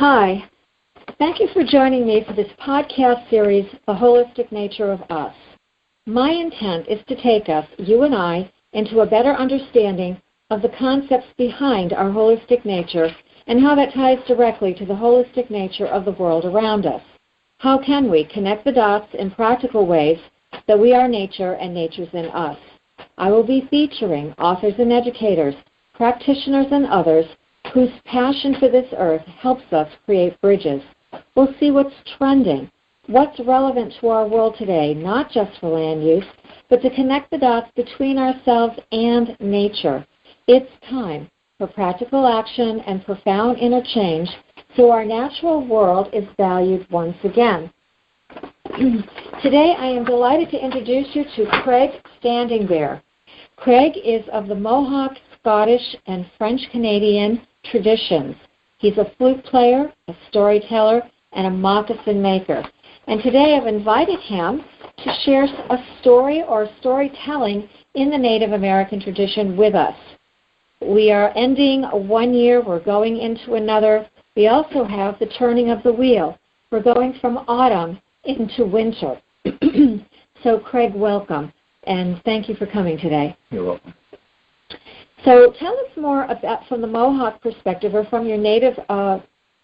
Hi. Thank you for joining me for this podcast series, The Holistic Nature of Us. My intent is to take us, you and I, into a better understanding of the concepts behind our holistic nature and how that ties directly to the holistic nature of the world around us. How can we connect the dots in practical ways that we are nature and nature's in us? I will be featuring authors and educators, practitioners and others whose passion for this earth helps us create bridges. We'll see what's trending, what's relevant to our world today, not just for land use, but to connect the dots between ourselves and nature. It's time for practical action and profound interchange so our natural world is valued once again. Today I am delighted to introduce you to Caig Standing Bear. Caig is of the Mohawk, Scottish, and French-Canadian traditions. He's a flute player, a storyteller, and a moccasin maker. And today I've invited him to share a story or storytelling in the Native American tradition with us. We are ending one year. We're going into another. We also have the turning of the wheel. We're going from autumn into winter. So, Caig, welcome, and thank you for coming today. You're welcome. So tell us more about, from the Mohawk perspective or from your Native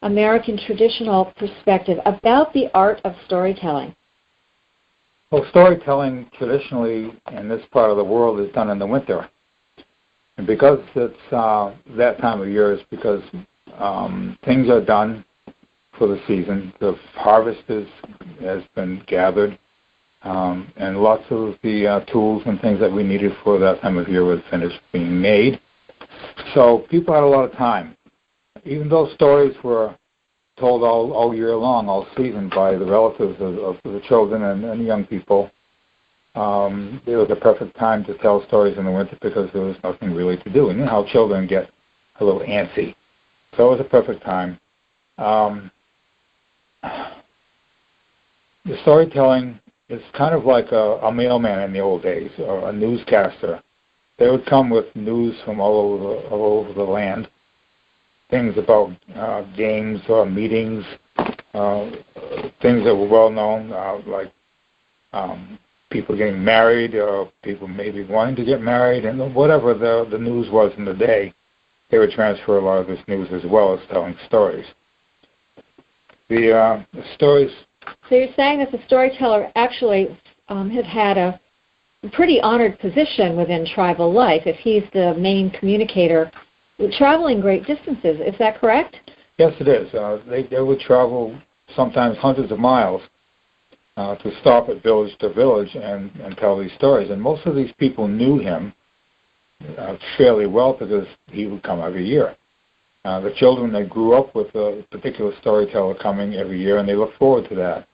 American traditional perspective, about the art of storytelling. Well, storytelling traditionally in this part of the world is done in the winter. And because it's that time of year, is because things are done for the season. The harvest has been gathered, and lots of the tools and things that we needed for that time of year was finished being made. So people had a lot of time. Even though stories were told all year long, all season, by the relatives of the children and young people, it was a perfect time to tell stories in the winter because there was nothing really to do. And you know how children get a little antsy. So it was a perfect time. The storytelling is kind of like a mailman in the old days, or a newscaster. They would come with news from all over the land, things about games or meetings, things that were well known, like people getting married or people maybe wanting to get married, and whatever the news was in the day, they would transfer a lot of this news as well as telling stories. The stories. So you're saying that the storyteller actually has had a pretty honored position within tribal life if he's the main communicator traveling great distances. Is that correct? Yes, it is. They would travel sometimes hundreds of miles to stop at village to village and tell these stories. And most of these people knew him fairly well because he would come every year. The children, they grew up with a particular storyteller coming every year, and they looked forward to that.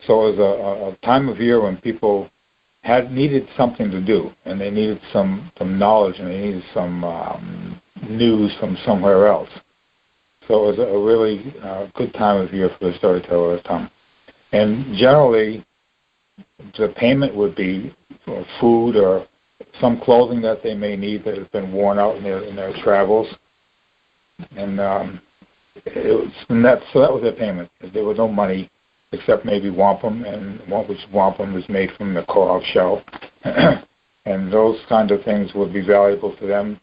So it was a time of year when people needed something to do, and they needed some knowledge, and they needed some news from somewhere else. So it was a really good time of year for the storyteller to come. And generally, the payment would be for food or some clothing that they may need that has been worn out in their travels. And so that was their payment. There was no money except maybe wampum, and which wampum was made from the coral shell. And those kind of things would be valuable to them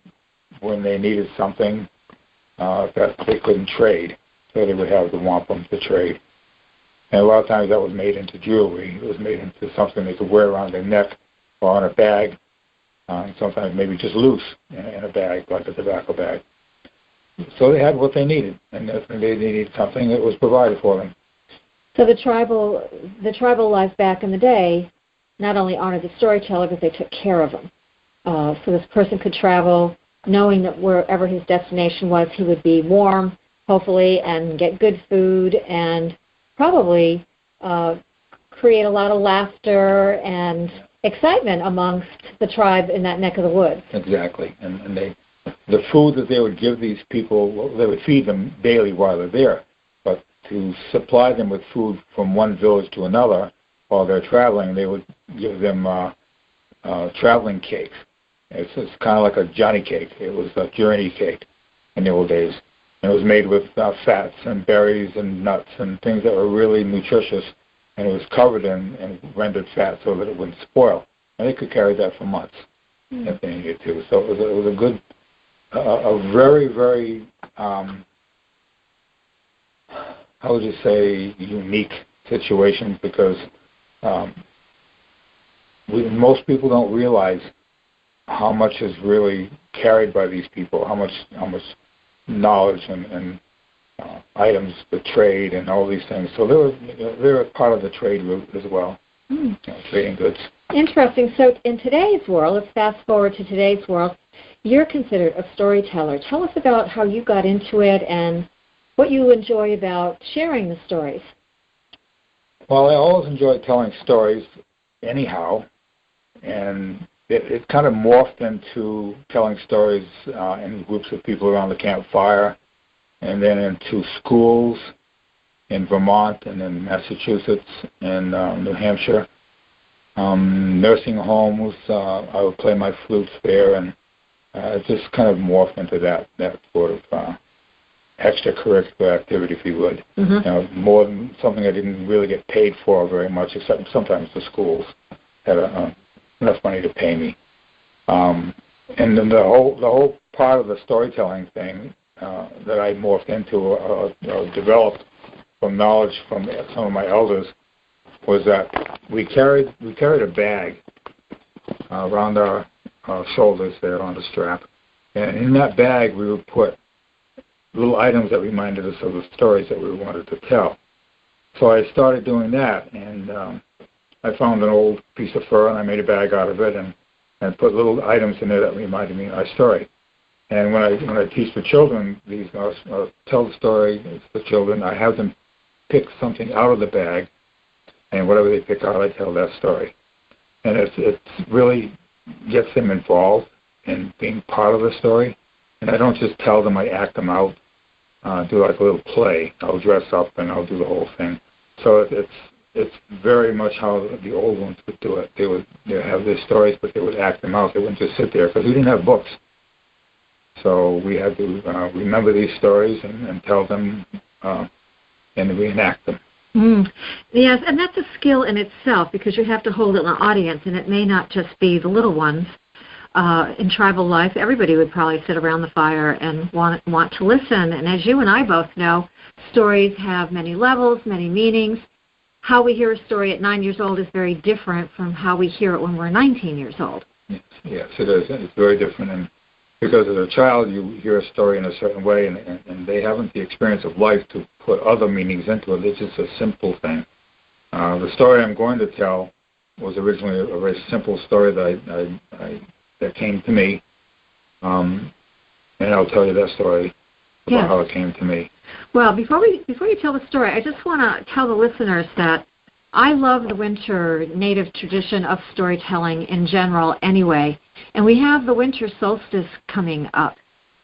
when they needed something that they couldn't trade. So they would have the wampum to trade. And a lot of times that was made into jewelry. It was made into something they could wear around their neck or on a bag. And sometimes maybe just loose in a bag, like a tobacco bag. So they had what they needed, and if they needed something, it was provided for them. So the tribal life back in the day not only honored the storyteller, but they took care of him. So this person could travel knowing that wherever his destination was, he would be warm, hopefully, and get good food, and probably create a lot of laughter and excitement amongst the tribe in that neck of the woods. Exactly. And the food that they would give these people, well, they would feed them daily while they're there, but to supply them with food from one village to another while they're traveling, they would give them traveling cakes. It's kind of like a Johnny cake. It was a journey cake in the old days. And it was made with fats and berries and nuts and things that were really nutritious, and it was covered in rendered fat so that it wouldn't spoil. And they could carry that for months if they needed to. So it was a good, a very, very, how would you say, unique situation, because most people don't realize how much is really carried by these people, how much knowledge and items, the trade and all these things. So they're a part of the trade route as well, trading goods. Interesting. So in today's world, let's fast forward to today's world, you're considered a storyteller. Tell us about how you got into it and what you enjoy about sharing the stories. Well, I always enjoyed telling stories anyhow, and it kind of morphed into telling stories in groups of people around the campfire, and then into schools in Vermont and in Massachusetts and New Hampshire. Nursing homes, I would play my flutes there, and it just kind of morphed into that sort of extracurricular activity, if you would. More than something I didn't really get paid for very much, except sometimes the schools had enough money to pay me. And then the whole part of the storytelling thing that I morphed into, developed from knowledge from some of my elders, was that we carried a bag around our shoulders there on the strap, and in that bag we would put little items that reminded us of the stories that we wanted to tell. So I started doing that, and I found an old piece of fur, and I made a bag out of it, and put little items in there that reminded me of my story. And when I teach the children these, I'll tell the story to the children. I have them pick something out of the bag, and whatever they pick out, I tell that story. And it really gets them involved in being part of the story. And I don't just tell them, I act them out, do like a little play. I'll dress up and I'll do the whole thing. So it's very much how the old ones would do it. They would have their stories, but they would act them out. They wouldn't just sit there, because we didn't have books. So we had to remember these stories and tell them and reenact them. Yes, and that's a skill in itself, because you have to hold an audience, and it may not just be the little ones. In tribal life, everybody would probably sit around the fire and want to listen. And as you and I both know, stories have many levels, many meanings. How we hear a story at 9 years old is very different from how we hear it when we're 19 years old. Yes, it is. It's very different. And because as a child, you hear a story in a certain way, and they haven't the experience of life to put other meanings into it. It's just a simple thing. The story I'm going to tell was originally a very simple story that came to me, and I'll tell you that story about how it came to me. Well, before you tell the story, I just want to tell the listeners that I love the winter native tradition of storytelling in general anyway, and we have the winter solstice coming up,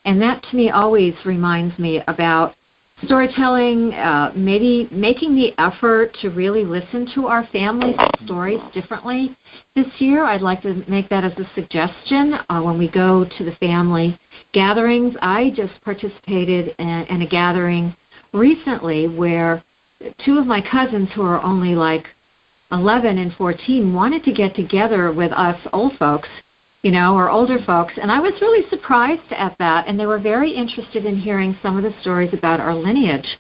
and that to me always reminds me about storytelling, maybe making the effort to really listen to our family's stories differently. This year, I'd like to make that as a suggestion when we go to the family gatherings. I just participated in a gathering recently where two of my cousins, who are only like 11 and 14, wanted to get together with us old folks, or older folks, and I was really surprised at that, and they were very interested in hearing some of the stories about our lineage,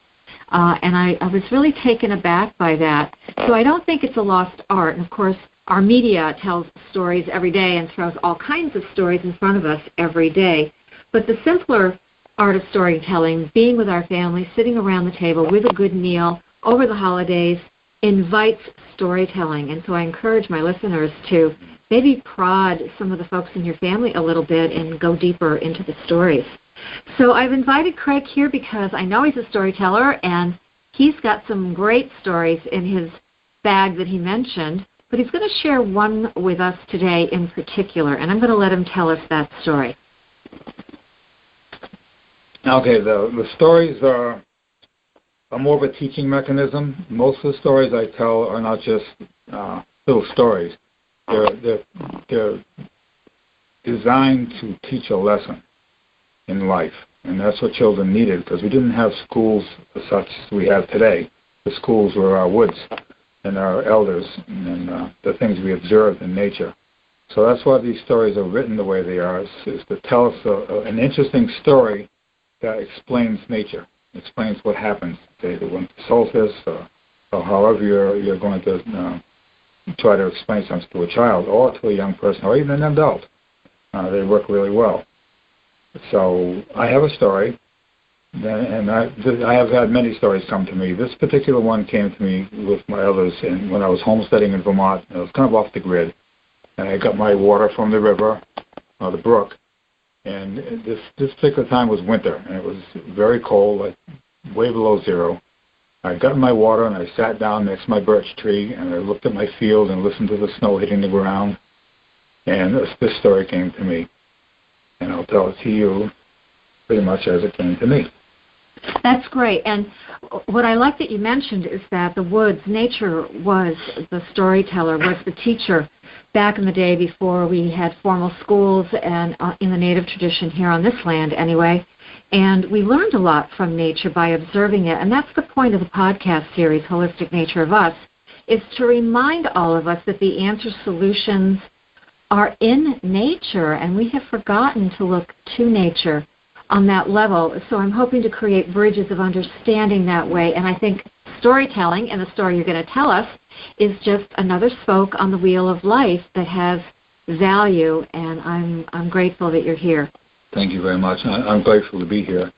and I was really taken aback by that. So I don't think it's a lost art, and of course our media tells stories every day and throws all kinds of stories in front of us every day, but the simpler art of storytelling, being with our family, sitting around the table with a good meal over the holidays, invites storytelling. And so I encourage my listeners to maybe prod some of the folks in your family a little bit and go deeper into the stories. So I've invited Caig here because I know he's a storyteller, and he's got some great stories in his bag that he mentioned, but he's going to share one with us today in particular, and I'm going to let him tell us that story. Okay, the stories are more of a teaching mechanism. Most of the stories I tell are not just little stories. They're designed to teach a lesson in life. And that's what children needed, because we didn't have schools such as we have today. The schools were our woods and our elders and the things we observed in nature. So that's why these stories are written the way they are, is to tell us an interesting story that explains nature, explains what happens, say the winter solstice, or however you're going to try to explain something to a child or to a young person or even an adult. They work really well. So I have a story, and I have had many stories come to me. This particular one came to me with my elders when I was homesteading in Vermont. I was kind of off the grid, and I got my water from the river, or the brook, and this particular time was winter, and it was very cold, like way below zero. I got my water, and I sat down next to my birch tree, and I looked at my field and listened to the snow hitting the ground, and this story came to me. And I'll tell it to you pretty much as it came to me. That's great. And what I like that you mentioned is that the woods, nature was the storyteller, was the teacher back in the day before we had formal schools and in the native tradition here on this land anyway. And we learned a lot from nature by observing it. And that's the point of the podcast series, Holistic Nature of Us, is to remind all of us that the answer solutions are in nature, and we have forgotten to look to nature on that level. So I'm hoping to create bridges of understanding that way, and I think storytelling, and the story you're going to tell us, is just another spoke on the wheel of life that has value, and I'm grateful that you're here. Thank you very much. I'm grateful to be here.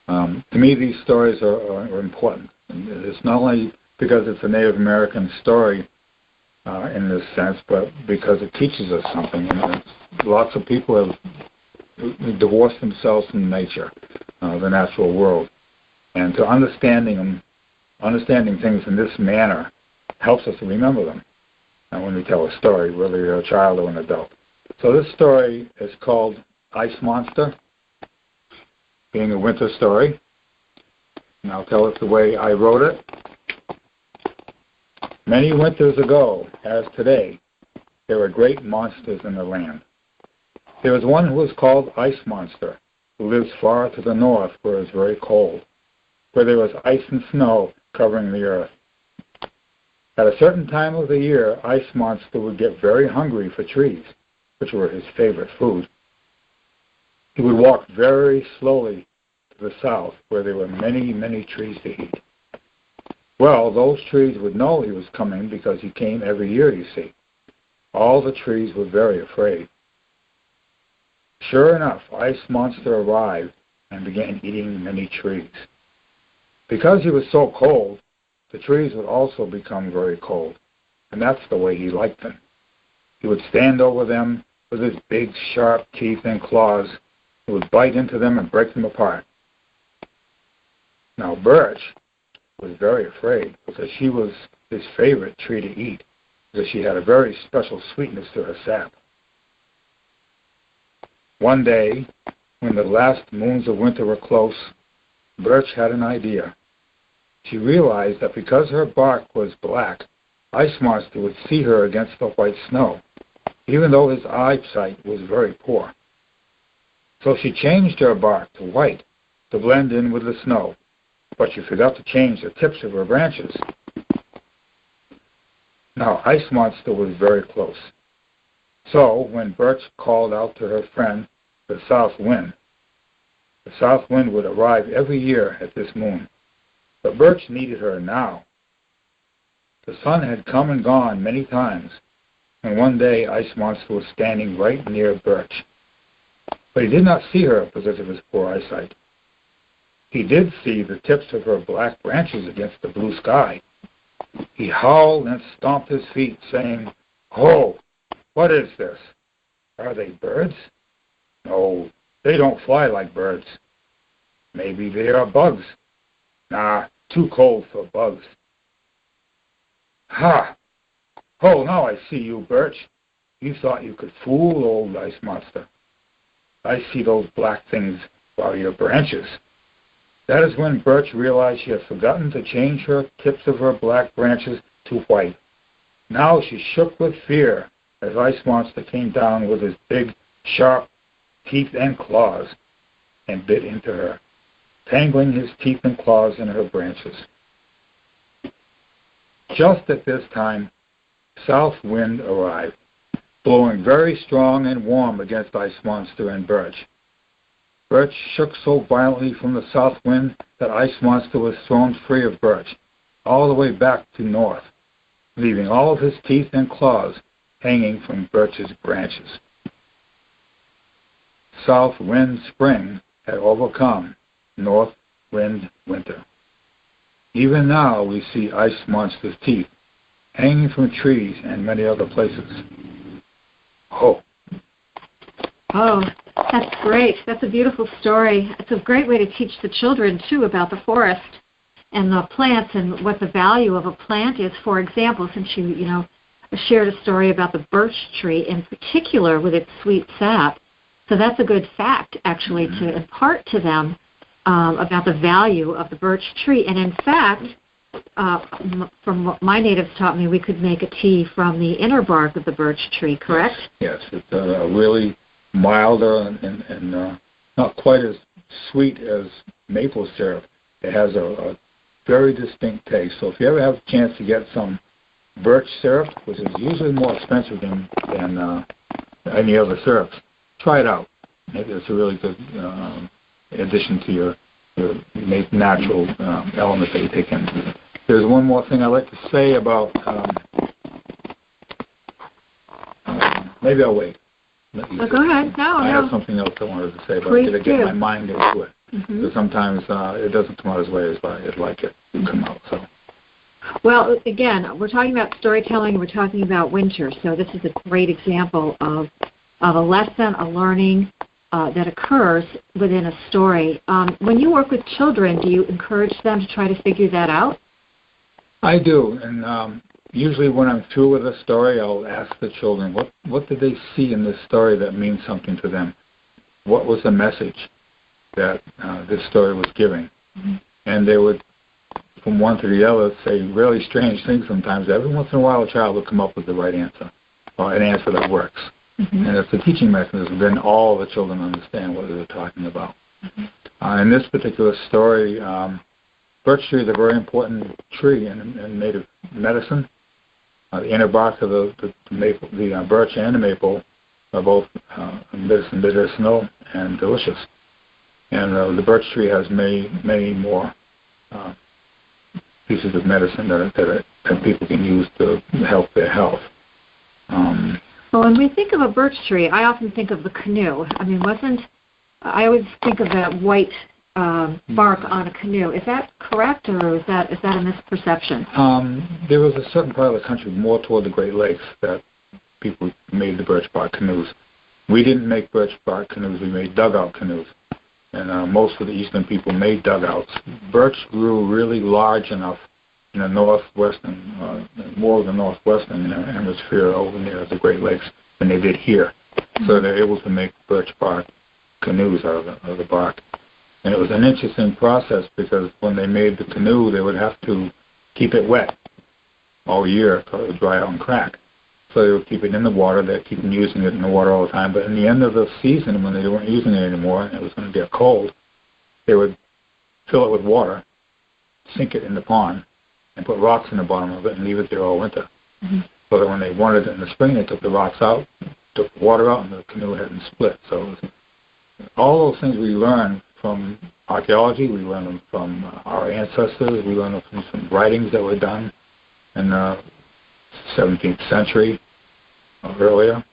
To me, these stories are important. And it's not only because it's a Native American story, in this sense, but because it teaches us something. And lots of people have divorced themselves from nature, the natural world. And to understanding things in this manner helps us to remember them when we tell a story, whether you're a child or an adult. So this story is called Ice Monster, being a winter story. And I'll tell it the way I wrote it. Many winters ago, as today, there were great monsters in the land. There was one who was called Ice Monster, who lives far to the north where it is very cold, where there was ice and snow covering the earth. At a certain time of the year, Ice Monster would get very hungry for trees, which were his favorite food. He would walk very slowly to the south, where there were many, many trees to eat. Well, those trees would know he was coming because he came every year, you see. All the trees were very afraid. Sure enough, Ice Monster arrived and began eating many trees. Because he was so cold, the trees would also become very cold, and that's the way he liked them. He would stand over them with his big, sharp teeth and claws. He would bite into them and break them apart. Now, Birch was very afraid because she was his favorite tree to eat, because she had a very special sweetness to her sap. One day, when the last moons of winter were close, Birch had an idea. She realized that because her bark was black, Ice Monster would see her against the white snow, even though his eyesight was very poor. So she changed her bark to white to blend in with the snow, but she forgot to change the tips of her branches. Now, Ice Monster was very close. So, when Birch called out to her friend, the South Wind would arrive every year at this moon. But Birch needed her now. The sun had come and gone many times, and one day Ice Monster was standing right near Birch. But he did not see her because of his poor eyesight. He did see the tips of her black branches against the blue sky. He howled and stomped his feet, saying, "Oh, what is this? Are they birds? No, they don't fly like birds. Maybe they are bugs. Nah, too cold for bugs. Ha! Oh, now I see you, Birch. You thought you could fool old Ice Monster. I see those black things by your branches." That is when Birch realized she had forgotten to change her tips of her black branches to white. Now she shook with fear as Ice Monster came down with his big, sharp teeth and claws. and bit into her, tangling his teeth and claws in her branches. Just at this time, south wind arrived, blowing very strong and warm against Ice Monster and Birch. Birch shook so violently from the south wind that Ice Monster was thrown free of Birch, all the way back to north, leaving all of his teeth and claws hanging from Birch's branches. South wind spring had overcome north wind winter. Even now we see Ice Monster's teeth hanging from trees and many other places. Oh, that's great. That's a beautiful story. It's a great way to teach the children, too, about the forest and the plants and what the value of a plant is. For example, since you shared a story about the birch tree in particular with its sweet sap. So that's a good fact, actually, to impart to them about the value of the birch tree. And in fact, from what my natives taught me, we could make a tea from the inner bark of the birch tree, correct? Yes, it's really milder and not quite as sweet as maple syrup. It has a very distinct taste. So if you ever have a chance to get some birch syrup, which is usually more expensive than any other syrups, try it out. Maybe it's a really good addition to your natural elements that you take in. There's one more thing I'd like to say about, maybe I'll wait. Go ahead. I have something else I wanted to say, but Please I get my mind into it. So sometimes it doesn't come out as way as I'd like it to come out. So. Well, again, we're talking about storytelling. We're talking about winter. So this is a great example of a lesson, a learning that occurs within a story. When you work with children, do you encourage them to try to figure that out? I do, and usually when I'm through with a story, I'll ask the children, what did they see in this story that means something to them? What was the message that this story was giving? And they would, from one to the other, say really strange things sometimes. Every once in a while, a child will come up with the right answer, or an answer that works. And it's a teaching mechanism. Then all the children understand what they're talking about. In this particular story, birch tree is a very important tree in native medicine. The inner bark of the maple, the birch and the maple are both medicinal and delicious. And the birch tree has many more pieces of medicine that people can use to help their health. Well, when we think of a birch tree, I often think of the canoe. I mean, I always think of that white bark on a canoe. Is that correct, or is that a misperception? There was a certain part of the country, more toward the Great Lakes, that people made the birch bark canoes. We didn't make birch bark canoes. We made dugout canoes. And most of the eastern people made dugouts. Birch grew really large enough in the northwestern, more of the northwestern hemisphere over near the Great Lakes than they did here. So they're able to make birch bark canoes out of the bark. And it was an interesting process because when they made the canoe, they would have to keep it wet all year so it would dry out and crack. So they would keep it in the water. They'd keep using it in the water all the time. But in the end of the season, when they weren't using it anymore and it was going to get cold, they would fill it with water, sink it in the pond, and put rocks in the bottom of it and leave it there all winter. So that when they wanted it in the spring, they took the rocks out, took the water out, and the canoe hadn't split. So all those things we learn from archaeology, we learn them from our ancestors, we learn them from some writings that were done in the 17th century or earlier.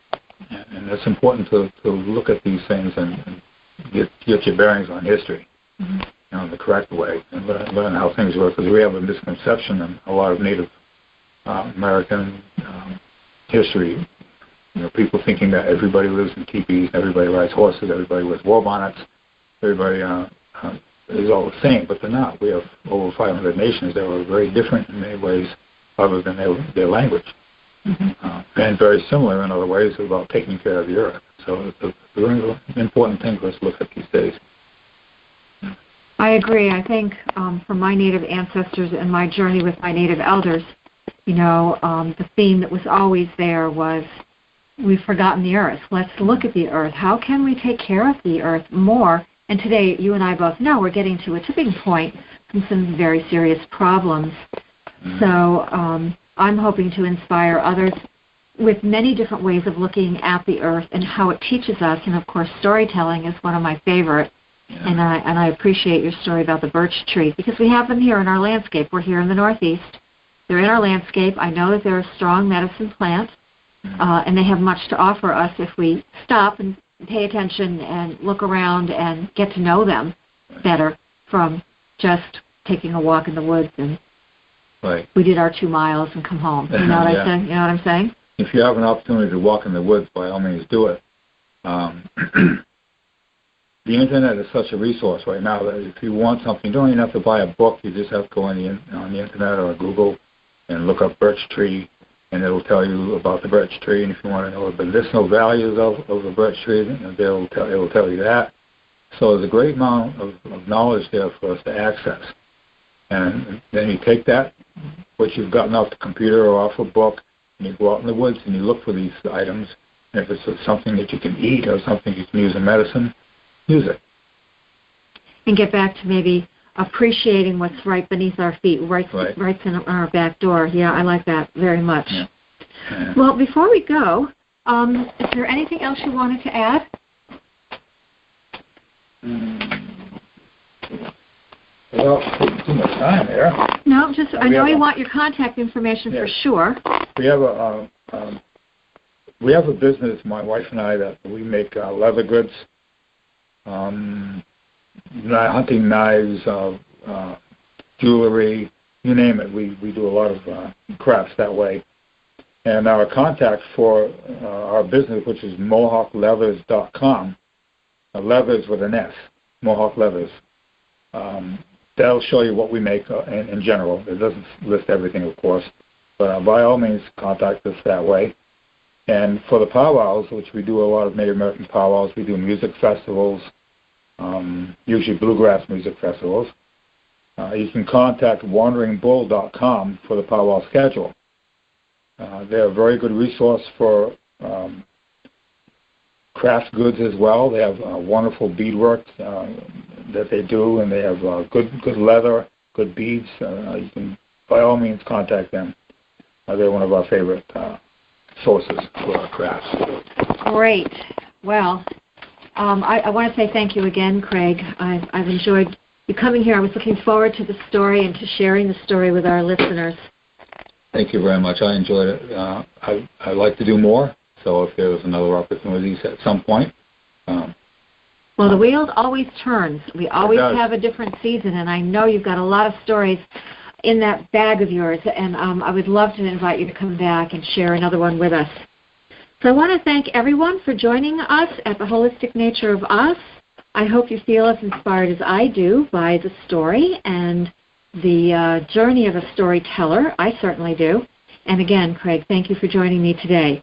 And it's important to look at these things and get your bearings on history in the correct way and learn how things work. Because we have a misconception in a lot of Native American history. People thinking that everybody lives in teepees, everybody rides horses, everybody wears war bonnets, everybody is all the same, but they're not. We have over 500 nations that are very different in many ways other than their language. And very similar in other ways about taking care of the earth. So it's a very important thing for us to look at these days. I agree. I think from my Native ancestors and my journey with my Native elders, the theme that was always there was, we've forgotten the earth. Let's look at the earth. How can we take care of the earth more And today, you and I both know we're getting to a tipping point from some very serious problems. So I'm hoping to inspire others with many different ways of looking at the earth and how it teaches us. And, of course, storytelling is one of my favorite. Yeah. And I appreciate your story about the birch tree, because we have them here in our landscape. We're here in the Northeast. They're in our landscape. I know that they're a strong medicine plant, and they have much to offer us if we stop and pay attention and look around and get to know them better from just taking a walk in the woods and we did our 2 miles and come home. You know what I'm saying? You know what I'm saying? If you have an opportunity to walk in the woods, by all means do it. The Internet is such a resource right now that if you want something, you don't even have to buy a book. You just have to go on the Internet or Google and look up birch tree, and it'll tell you about the birch tree. And if you want to know the medicinal values of the birch tree, it will tell you that. So there's a great amount of knowledge there for us to access. And then you take that, what you've gotten off the computer or off a book, and you go out in the woods and you look for these items. And if it's something that you can eat or something you can use in medicine, use it. And get back to maybe appreciating what's right beneath our feet, right in our back door. Yeah, I like that very much. Yeah. Yeah. Well, before we go, is there anything else you wanted to add? Well, too much time there. No, just I know you want your contact information for sure. We have a business, my wife and I, that we make leather goods, hunting knives, jewelry, you name it. We do a lot of crafts that way. And our contact for our business, which is mohawkleathers.com, leathers with an S, Mohawk Leathers. That'll show you what we make in general. It doesn't list everything, of course, but by all means, contact us that way. And for the powwows, which we do a lot of Native American powwows, we do music festivals, usually bluegrass music festivals. You can contact wanderingbull.com for the powwow schedule. They're a very good resource for craft goods as well. They have wonderful beadwork that they do, and they have good leather, good beads. You can, by all means, contact them. They're one of our favorite sources for our crafts. Great. Well, I want to say thank you again, Caig. I've enjoyed you coming here. I was looking forward to the story and to sharing the story with our listeners. Thank you very much. I enjoyed it. I'd like to do more, so if there's another opportunity at some point. Well, the wheel always turns. We always have a different season, and I know you've got a lot of stories in that bag of yours, and I would love to invite you to come back and share another one with us. So I want to thank everyone for joining us at The Holistic Nature of Us. I hope you feel as inspired as I do by the story and the journey of a storyteller. I certainly do. And again, Caig, thank you for joining me today.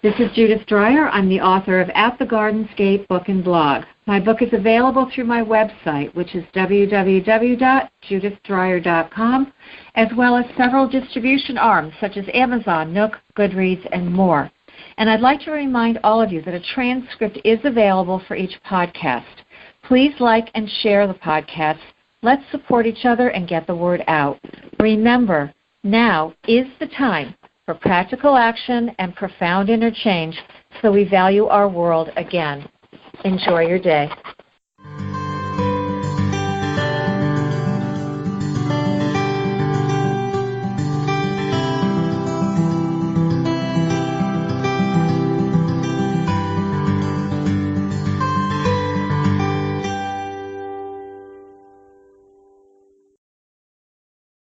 This is Judith Dreyer. I'm the author of At the Gardenscape book and blog. My book is available through my website, which is www.judithdreyer.com, as well as several distribution arms such as Amazon, Nook, Goodreads, and more. And I'd like to remind all of you that a transcript is available for each podcast. Please like and share the podcast. Let's support each other and get the word out. Remember, now is the time for practical action and profound interchange so we value our world again. Enjoy your day.